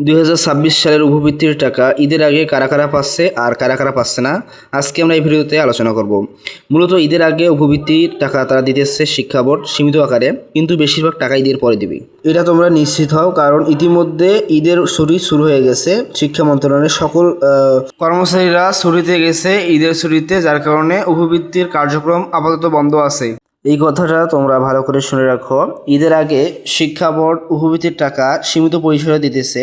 2026 সালের উপবৃত্তির টাকা ঈদের আগে কারা কারা পাচ্ছে আর কারা কারা পাচ্ছে না, আজকে আমরা এই ভিডিওতে আলোচনা করব। মূলত ঈদের আগে উপবৃত্তির টাকা তারা দিতেছে শিক্ষা বোর্ড সীমিত আকারে, কিন্তু বেশিরভাগ টাকা ঈদের পরে দিবে। এটা তোমরা নিশ্চিত হও, কারণ ইতিমধ্যে ঈদের ছুটি শুরু হয়ে গেছে। শিক্ষা মন্ত্রণালয়ের সকল কর্মচারীরা ছুটিতে গেছে ঈদের ছুটিতে, যার কারণে উপবৃত্তির কার্যক্রম আপাতত বন্ধ আছে। এই কথাটা তোমরা ভালো করে শুনে রাখো। ঈদের আগে শিক্ষা বোর্ড উপবৃত্তির টাকা সীমিত পরিসরে দিতেছে।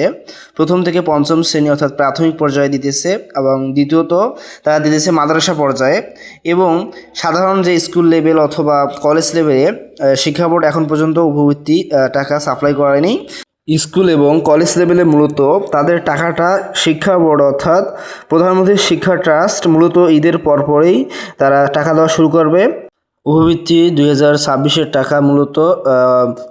প্রথম থেকে পঞ্চম শ্রেণী অর্থাৎ প্রাথমিক পর্যায়ে দিতেছে, এবং দ্বিতীয়ত তারা দিতেছে মাদ্রাসা পর্যায়ে, এবং সাধারণ যে স্কুল লেভেল অথবা কলেজ লেভেলে শিক্ষা বোর্ড এখন পর্যন্ত উপবৃত্তি টাকা সাপ্লাই করেনি। স্কুল এবং কলেজ লেভেলে মূলত তাদের টাকাটা শিক্ষা বোর্ড অর্থাৎ প্রধানমন্ত্রী শিক্ষা ট্রাস্ট মূলত ঈদের পরপরেই তারা টাকা দেওয়া শুরু করবে। উপবৃত্তি 2026-এর টাকা মূলত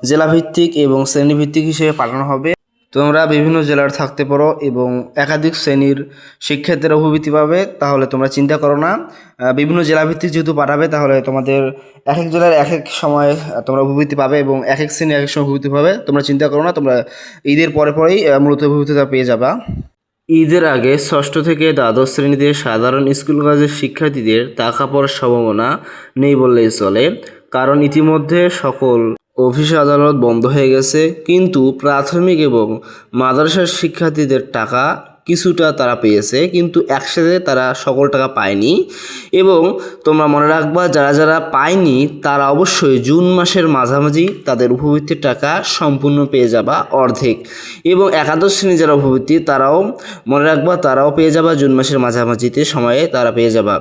জেলাভিত্তিক এবং শ্রেণীভিত্তিক হিসেবে পাঠানো হবে। তোমরা বিভিন্ন জেলার থাকতে পারো এবং একাধিক শ্রেণীর শিক্ষার্থীরা উপবৃত্তি পাবে, তাহলে তোমরা চিন্তা করো না। বিভিন্ন জেলাভিত্তিক যেহেতু পাঠাবে, তাহলে তোমাদের এক এক জেলার এক এক সময় তোমরা উপবৃত্তি পাবে এবং এক এক শ্রেণী এক এক সময় উপবৃত্তি পাবে। তোমরা চিন্তা করো না, তোমরা ঈদের পরেই মূলত উপবৃত্তিটা পেয়ে যাবা। ঈদের আগে ষষ্ঠ থেকে দ্বাদশ শ্রেণীতে সাধারণ স্কুল কলেজের শিক্ষার্থীদের টাকা পড়ার সম্ভাবনা নেই বললেই চলে, কারণ ইতিমধ্যে সকল অফিস আদালত বন্ধ হয়ে গেছে। কিন্তু প্রাথমিক এবং মাদ্রাসার শিক্ষার্থীদের টাকা কিছুটা তারা পেয়েছে, কিন্তু একসাথে তারা সকল টাকা পায়নি। এবং তোমরা মনে রাখবা, যারা যারা পায়নি তারা অবশ্যই জুন মাসের মাঝামাঝি তাদের উপবৃত্তির টাকা সম্পূর্ণ পেয়ে যাবা, অর্ধেক। এবং একাদশ শ্রেণী যারা উপবৃত্তি তারাও মনে রাখবা, তারাও পেয়ে যাবা জুন মাসের মাঝামাঝিতে সময়ে তারা পেয়ে যাবা।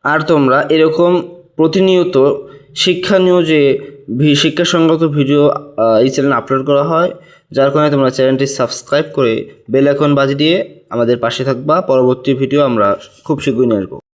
আর তোমরা এরকম প্রতিনিয়ত শিক্ষণীয় যে শিক্ষা সংক্রান্ত ভিডিও এই চ্যানেলে আপলোড করা হয়, যার কারণে তোমরা চ্যানেলটি সাবস্ক্রাইব করে বেল আইকন বাজিয়ে দিয়ে আমাদের পাশে থাকবা। পরবর্তী ভিডিও আমরা খুব শীঘ্রই নিয়ে আসবো।